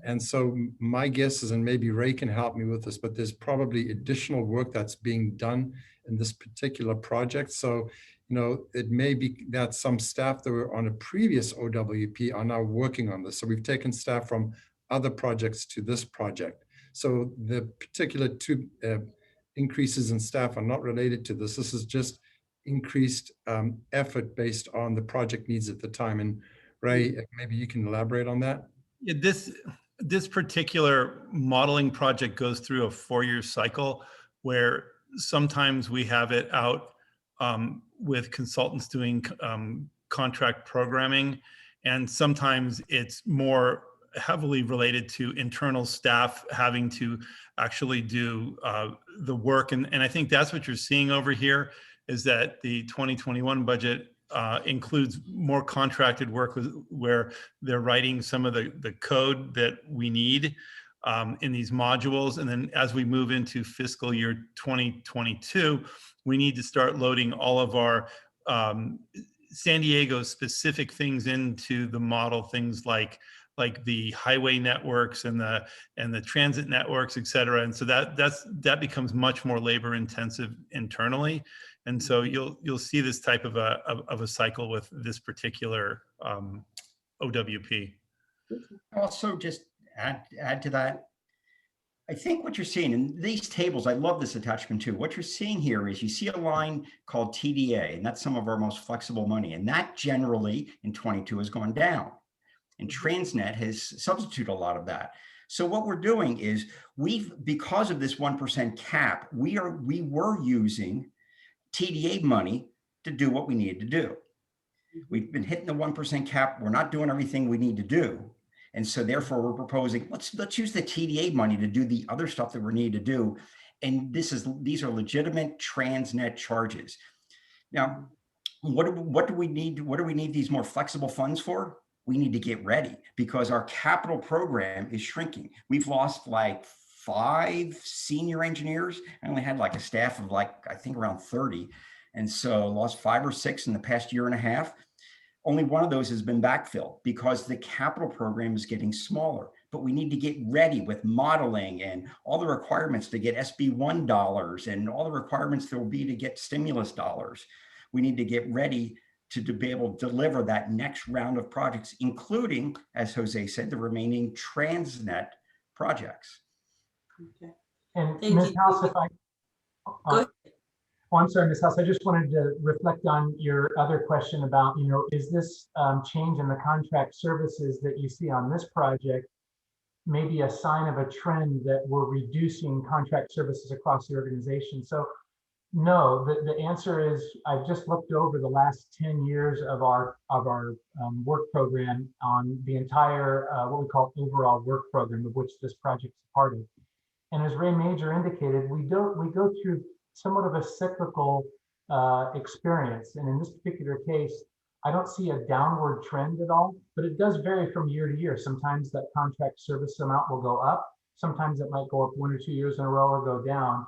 And so my guess is, and maybe Ray can help me with this, but there's probably additional work that's being done in this particular project. So, it may be that some staff that were on a previous OWP are now working on this. So we've taken staff from other projects to this project. So the particular two increases in staff are not related to this. This is just increased effort based on the project needs at the time. And Ray, maybe you can elaborate on that. Yeah, this particular modeling project goes through a 4-year cycle where sometimes we have it out with consultants doing contract programming, and sometimes it's more heavily related to internal staff having to actually do the work. And I think that's what you're seeing over here, is that the 2021 budget includes more contracted work where they're writing some of the code that we need in these modules. And then as we move into fiscal year 2022, we need to start loading all of our San Diego specific things into the model, things like the highway networks and the transit networks, et cetera. And so that becomes much more labor intensive internally. And so you'll see this type of a cycle with this particular OWP. Also, just add to that. I think what you're seeing in these tables, I love this attachment too. What you're seeing here is you see a line called TDA, and that's some of our most flexible money. And that generally in 22 has gone down. And TransNet has substituted a lot of that. So what we're doing is because of this 1% cap, we were using TDA money to do what we needed to do. We've been hitting the 1% cap. We're not doing everything we need to do. And so therefore we're proposing, let's use the TDA money to do the other stuff that we need to do. And these are legitimate TransNet charges. Now, what do we need? What do we need these more flexible funds for? We need to get ready because our capital program is shrinking. We've lost like 5 senior engineers. I only had like a staff of I think around 30. And so lost 5 or 6 in the past year and a half. Only one of those has been backfilled because the capital program is getting smaller, but we need to get ready with modeling and all the requirements to get SB1 dollars and all the requirements there will be to get stimulus dollars. We need to get ready to be able to deliver that next round of projects, including, as Jose said, the remaining TransNet projects. Okay. And Thank Ms. you. House, if I, I'm sorry, Ms. House, I just wanted to reflect on your other question about, is this change in the contract services that you see on this project maybe a sign of a trend that we're reducing contract services across the organization? So no, the answer is I've just looked over the last 10 years of our work program on the entire what we call overall work program, of which this project is part of. And as Ray Major indicated, we go through somewhat of a cyclical experience. And in this particular case, I don't see a downward trend at all, but it does vary from year to year. Sometimes that contract service amount will go up. Sometimes it might go up 1 or 2 years in a row or go down.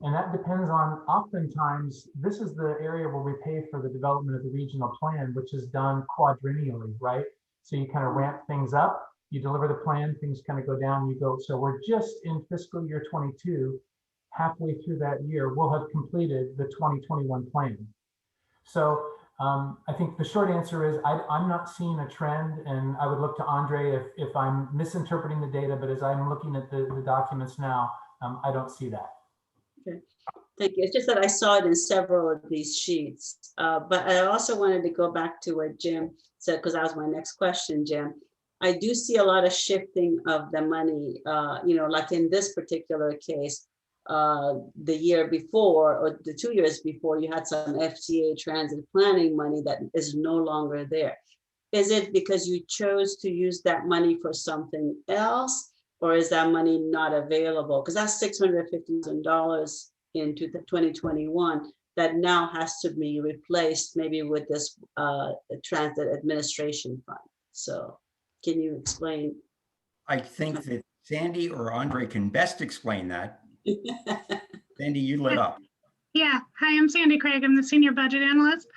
And that depends on, oftentimes, this is the area where we pay for the development of the regional plan, which is done quadrennially, right? So you kind of ramp things up, you deliver the plan, things kind of go down, you go. So we're just in fiscal year 22, halfway through that year, we'll have completed the 2021 plan. So I think the short answer is I'm not seeing a trend, and I would look to Andre if I'm misinterpreting the data, but as I'm looking at the documents now, I don't see that. Okay. Thank you. It's just that I saw it in several of these sheets. But I also wanted to go back to what Jim said, because that was my next question, Jim. I do see a lot of shifting of the money, like in this particular case, the year before or the 2 years before, you had some FTA transit planning money that is no longer there. Is it because you chose to use that money for something else, or is that money not available? Because that's $650,000 into the 2021 that now has to be replaced maybe with this transit administration fund. So can you explain? I think that Sandy or Andre can best explain that. Sandy, you lit up. Yeah. Hi, I'm Sandy Craig. I'm the senior budget analyst.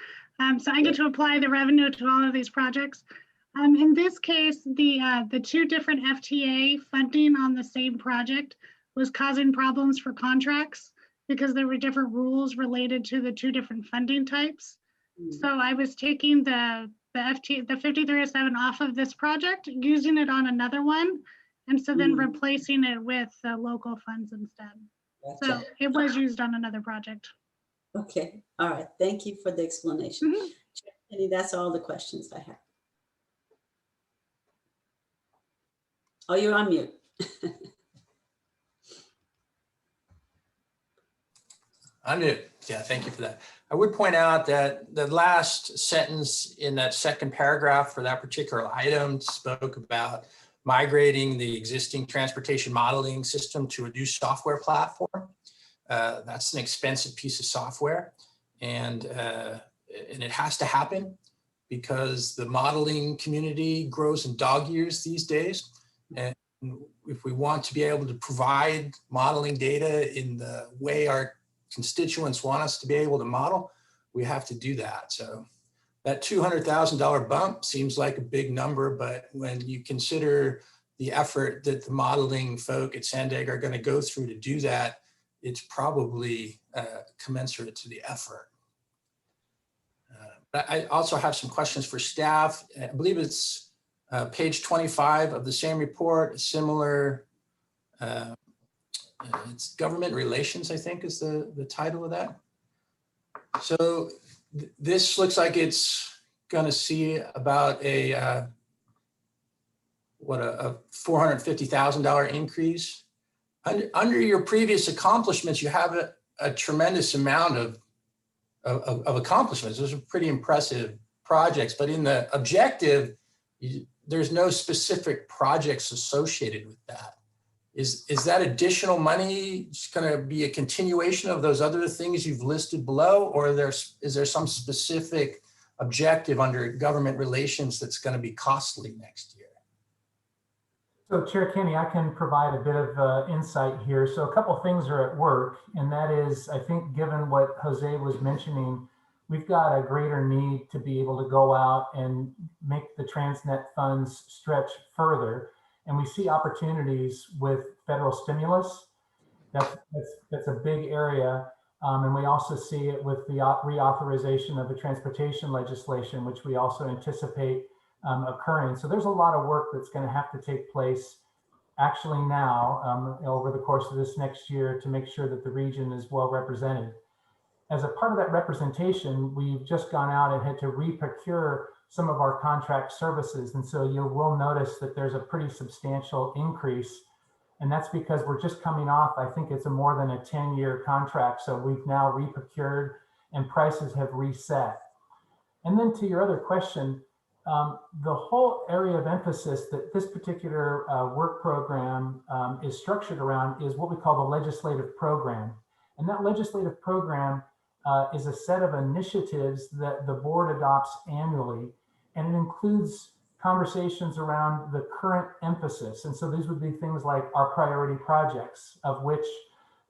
So I get to apply the revenue to all of these projects. In this case, the two different FTA funding on the same project was causing problems for contracts because there were different rules related to the two different funding types. So I was taking the 5307 off of this project, using it on another one, and so then replacing it with the local funds instead. So it was used on another project. Okay, all right. Thank you for the explanation. Jenny, that's all the questions I have. Oh, you're on mute. I'm new. Yeah, thank you for that. I would point out that the last sentence in that second paragraph for that particular item spoke about migrating the existing transportation modeling system to a new software platform. That's an expensive piece of software, and it has to happen because the modeling community grows in dog years these days. And if we want to be able to provide modeling data in the way our constituents want us to be able to model, we have to do that. So that $200,000 bump seems like a big number, but when you consider the effort that the modeling folk at Sandag are going to go through to do that, it's probably commensurate to the effort. But I also have some questions for staff. I believe it's page 25 of the same report, similar, it's government relations, I think is the title of that. So this looks like it's going to see about a $450,000 increase. Under your previous accomplishments, you have a tremendous amount of accomplishments. Those are pretty impressive projects, but in the objective, there's no specific projects associated with that. Is that additional money going to be a continuation of those other things you've listed below, or is there some specific objective under government relations that's going to be costly next year? So Chair Kenny, I can provide a bit of insight here. So a couple things are at work, and that is, I think given what Jose was mentioning, we've got a greater need to be able to go out and make the TransNet funds stretch further. And we see opportunities with federal stimulus. That's a big area. And we also see it with the reauthorization of the transportation legislation, which we also anticipate occurring. So there's a lot of work that's going to have to take place actually now over the course of this next year to make sure that the region is well represented. As a part of that representation, we've just gone out and had to re-procure some of our contract services. And so you will notice that there's a pretty substantial increase. And that's because we're just coming off, I think it's a more than a 10-year contract. So we've now re-procured and prices have reset. And then to your other question, the whole area of emphasis that this particular work program is structured around is what we call the legislative program. And that legislative program is a set of initiatives that the board adopts annually, and it includes conversations around the current emphasis. And so these would be things like our priority projects, of which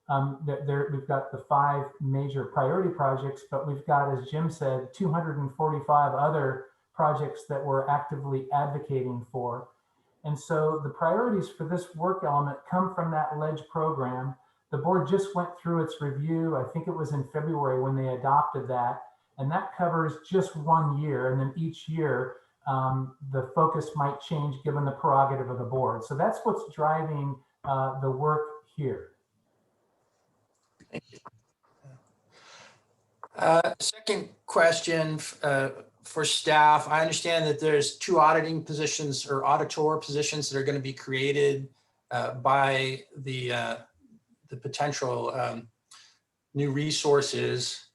we've got the 5 major priority projects, but we've got, as Jim said, 245 other projects that we're actively advocating for. And so the priorities for this work element come from that LEDGE program. The board just went through its review. I think it was in February when they adopted that. And that covers just 1 year. And then each year, the focus might change given the prerogative of the board. So that's what's driving the work here. Thank you. Second question for staff. I understand that there's 2 auditing positions or auditor positions that are going to be created by the potential new resources.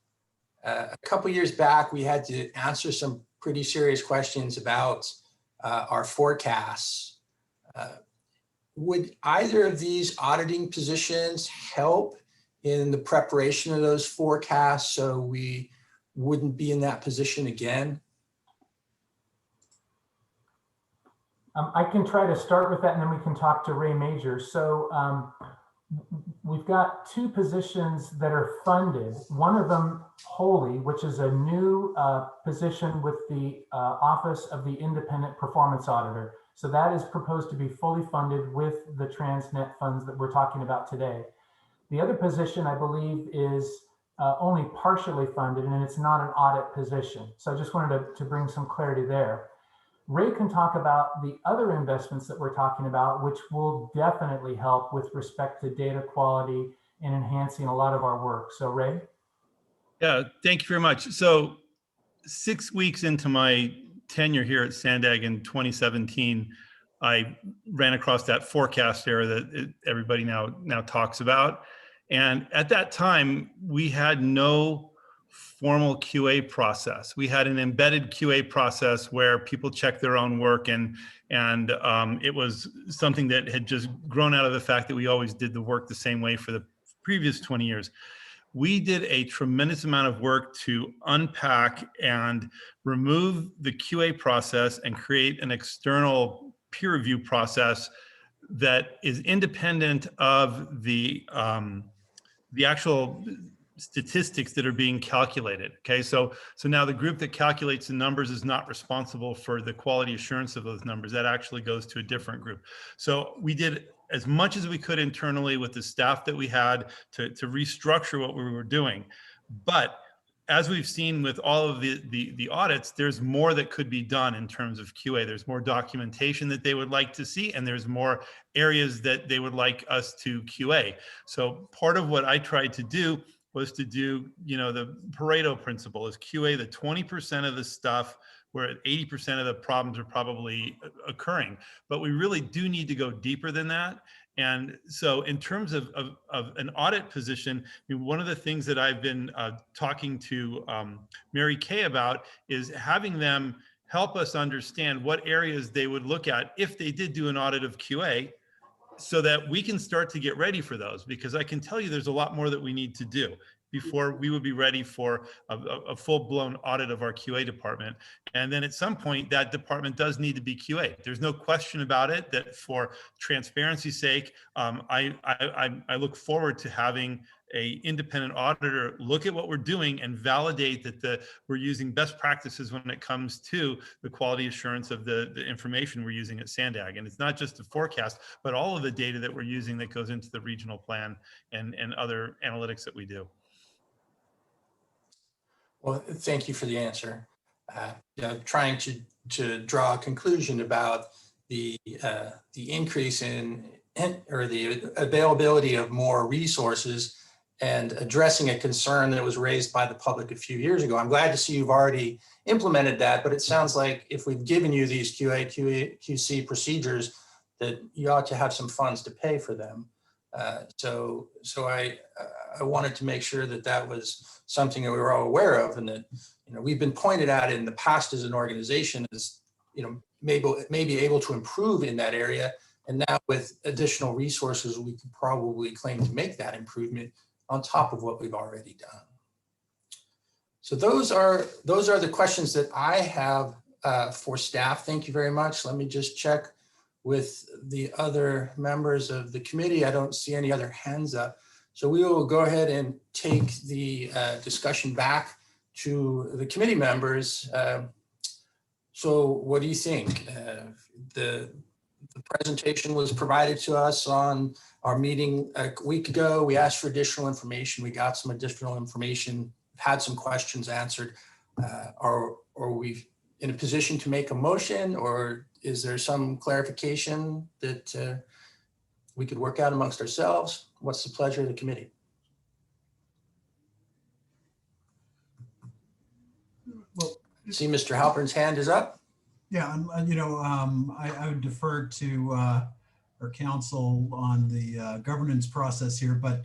A couple years back, we had to answer some pretty serious questions about our forecasts. Would either of these auditing positions help in the preparation of those forecasts so we wouldn't be in that position again? I can try to start with that, and then we can talk to Ray Major. So we've got 2 positions that are funded. One of them wholly, which is a new position with the Office of the Independent Performance Auditor. So that is proposed to be fully funded with the TransNet funds that we're talking about today. The other position, I believe, is only partially funded, and it's not an audit position. So I just wanted to bring some clarity there. Ray can talk about the other investments that we're talking about, which will definitely help with respect to data quality and enhancing a lot of our work. So Ray? Yeah, thank you very much. So 6 weeks into my tenure here at Sandag in 2017, I ran across that forecast error that everybody now talks about. And at that time, we had no formal QA process. We had an embedded QA process where people check their own work, and it was something that had just grown out of the fact that we always did the work the same way for the previous 20 years. We did a tremendous amount of work to unpack and remove the QA process and create an external peer review process that is independent of the actual statistics that are being calculated. Okay, so now the group that calculates the numbers is not responsible for the quality assurance of those numbers. That actually goes to a different group. So we did as much as we could internally with the staff that we had to restructure what we were doing. But as we've seen with all of the audits, there's more that could be done in terms of QA. There's more documentation that they would like to see, and there's more areas that they would like us to QA. So part of what I tried to do was to do, the Pareto principle, is QA the 20% of the stuff where 80% of the problems are probably occurring. But we really do need to go deeper than that. And so in terms of an audit position, one of the things that I've been talking to Mary Kay about is having them help us understand what areas they would look at if they did do an audit of QA, so that we can start to get ready for those, because I can tell you there's a lot more that we need to do before we would be ready for a full-blown audit of our QA department. And then at some point, that department does need to be QA. There's no question about it that for transparency's sake, I look forward to having an independent auditor look at what we're doing and validate that we're using best practices when it comes to the quality assurance of the information we're using at Sandag. And it's not just the forecast, but all of the data that we're using that goes into the regional plan and other analytics that we do. Well, thank you for the answer. Trying to draw a conclusion about the increase or the availability of more resources and addressing a concern that was raised by the public a few years ago. I'm glad to see you've already implemented that, but it sounds like if we've given you these QC procedures, that you ought to have some funds to pay for them. So I wanted to make sure that was something that we were all aware of, and that we've been pointed at in the past as an organization as maybe able to improve in that area, and now with additional resources we could probably claim to make that improvement on top of what we've already done. So those are the questions that I have for staff. Thank you very much. Let me just check with the other members of the committee. I don't see any other hands up. So we will go ahead and take the discussion back to the committee members. So what do you think? The presentation was provided to us on our meeting a week ago. We asked for additional information. We got some additional information, had some questions answered. Are we in a position to make a motion, or is there some clarification that we could work out amongst ourselves? What's the pleasure of the committee? Well, See Mr. Halpern's hand is up. yeah, I would defer to our counsel on the governance process here, but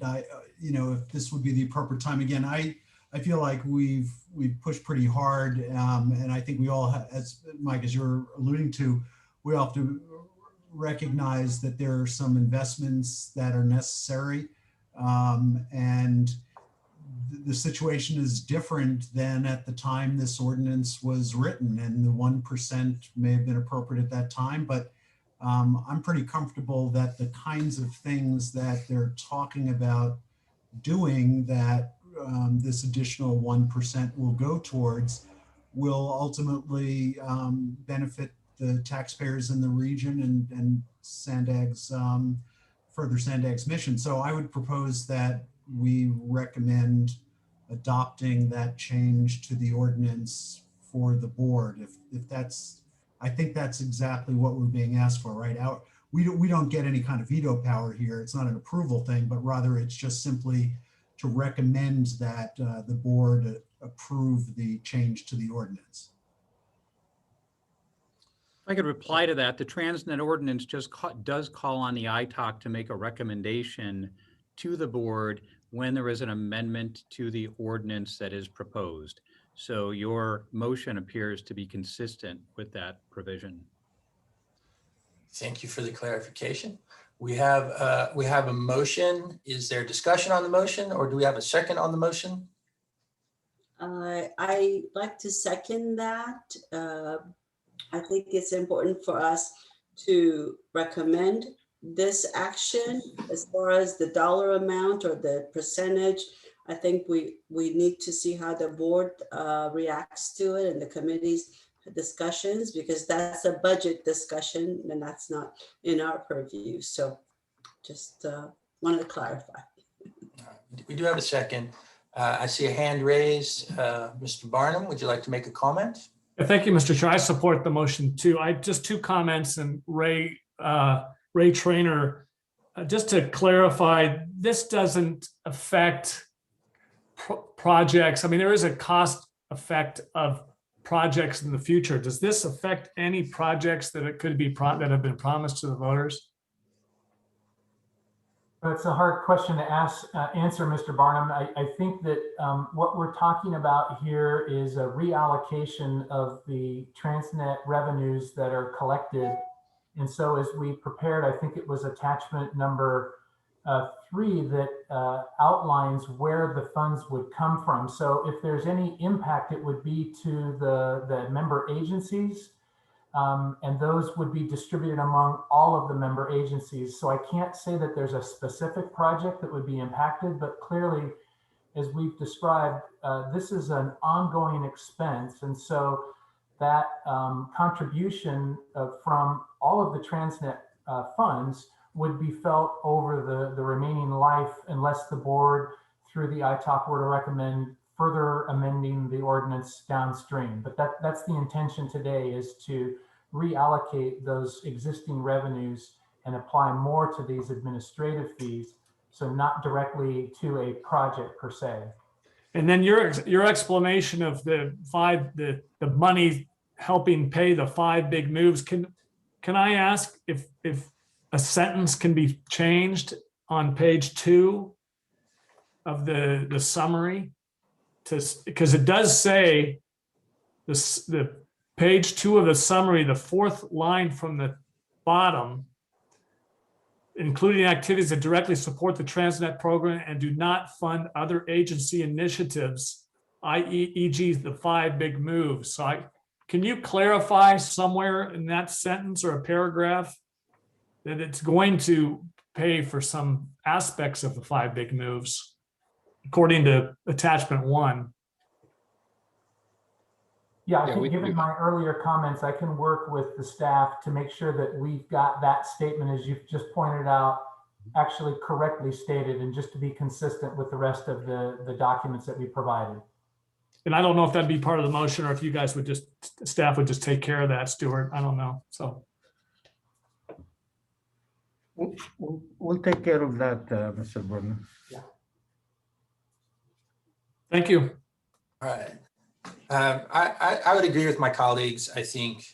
if this would be the appropriate time, again, I feel like we've pushed pretty hard, and I think we all, as Mike, as you're alluding to, we all have to recognize that there are some investments that are necessary, and the situation is different than at the time this ordinance was written, and the 1% may have been appropriate at that time, but I'm pretty comfortable that the kinds of things that they're talking about doing that this additional 1% will go towards will ultimately benefit the taxpayers in the region and Sandag's further Sandag's mission. So I would propose that we recommend adopting that change to the ordinance for the board. If that's, I think that's exactly what we're being asked for, right? We don't get any kind of veto power here. It's not an approval thing, but rather it's just simply to recommend that the board approve the change to the ordinance. If I could reply to that, the TransNet ordinance just does call on the ITOC to make a recommendation to the board when there is an amendment to the ordinance that is proposed. So your motion appears to be consistent with that provision. Thank you for the clarification. We have a motion. Is there discussion on the motion, or do we have a second on the motion? I like to second that. I think it's important for us to recommend this action as far as the dollar amount or the percentage. I think we need to see how the board reacts to it and the committee's discussions, because that's a budget discussion and that's not in our purview. So just wanted to clarify. We do have a second. I see a hand raised. Mr. Barnum, would you like to make a comment? Thank you, Mr. Chair. I support the motion too. I just two comments, and Ray Trainer, just to clarify, this doesn't affect projects. I mean, there is a cost effect of projects in the future. Does this affect any projects that it could be that have been promised to the voters? That's a hard question to answer, Mr. Barnum. I think that what we're talking about here is a reallocation of the TransNet revenues that are collected. And so as we prepared, I think it was attachment number 3 that outlines where the funds would come from. So if there's any impact, it would be to the member agencies. And those would be distributed among all of the member agencies. So I can't say that there's a specific project that would be impacted, but clearly, as we've described, this is an ongoing expense. And so that contribution from all of the TransNet funds would be felt over the remaining life, unless the board, through the ITOC, were to recommend further amending the ordinance downstream. But that's the intention today, is to reallocate those existing revenues and apply more to these administrative fees, so not directly to a project per se. And then your explanation of the money helping pay the 5 big moves, can I ask if a sentence can be changed on page 2 of the summary, because it does say the page 2 of the summary, the 4th line from the bottom, including activities that directly support the TransNet program and do not fund other agency initiatives, e.g. the 5 big moves. So can you clarify somewhere in that sentence or a paragraph that it's going to pay for some aspects of the 5 big moves, according to attachment 1? Yeah, I think given my earlier comments, I can work with the staff to make sure that we've got that statement, as you've just pointed out, actually correctly stated, and just to be consistent with the rest of the documents that we provided. And I don't know if that'd be part of the motion, or if you guys would staff would just take care of that, Stuart. I don't know. So we'll take care of that, Mr. Burnham. thank you. All right. I would agree with my colleagues. I think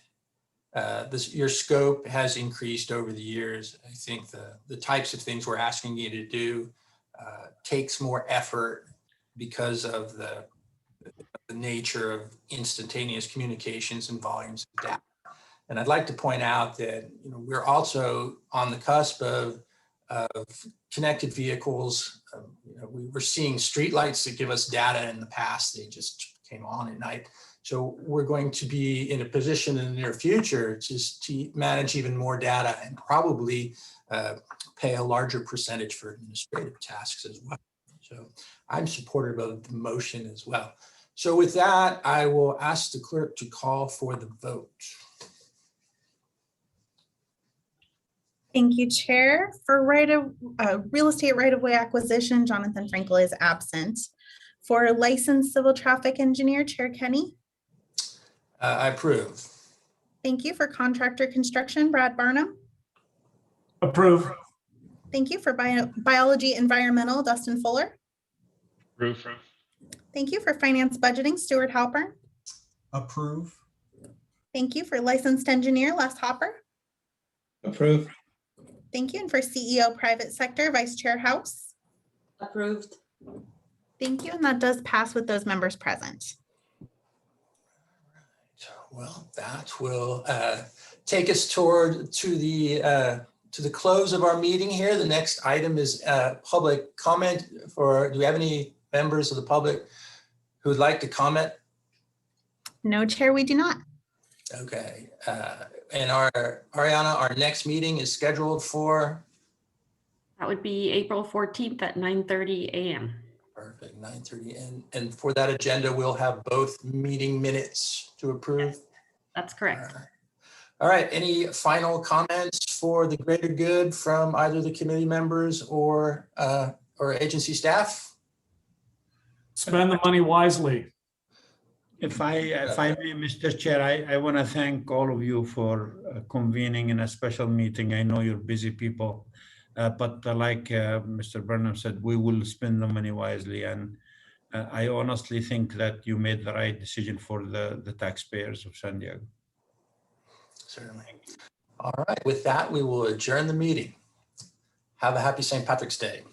your scope has increased over the years. I think the types of things we're asking you to do takes more effort because of the nature of instantaneous communications and volumes of data. And I'd like to point out that we're also on the cusp of connected vehicles. We were seeing streetlights that give us data in the past. They just came on at night. So we're going to be in a position in the near future to manage even more data and probably pay a larger percentage for administrative tasks as well. So I'm supportive of the motion as well. So with that, I will ask the clerk to call for the vote. Thank you, Chair. For real estate right-of-way acquisition, Jonathan Frankel is absent. For licensed civil traffic engineer, Chair Kenny. I approve. Thank you. For contractor construction, Brad Barnum. Approve. Thank you. For biology environmental, Dustin Fuller. Approve. Thank you. For finance budgeting, Stuart Halpern. Approve. Thank you. For licensed engineer, Les Hopper. Approve. Thank you. And for CEO private sector, Vice Chair House. Approved. Thank you. And that does pass with those members present. Well, that will take us to the close of our meeting here. The next item is public comment. Do we have any members of the public who would like to comment? No, Chair, we do not. Okay. And Ariana, our next meeting is scheduled for? That would be April 14th at 9:30 a.m. Perfect, 9:30. And for that agenda, we'll have both meeting minutes to approve? Yes, that's correct. All right. Any final comments for the greater good from either the committee members or agency staff? Spend the money wisely. If I may, Mr. Chair, I want to thank all of you for convening in a special meeting. I know you're busy people, but like Mr. Burnham said, we will spend the money wisely. And I honestly think that you made the right decision for the taxpayers of San Diego. Certainly. All right. With that, we will adjourn the meeting. Have a happy St. Patrick's Day.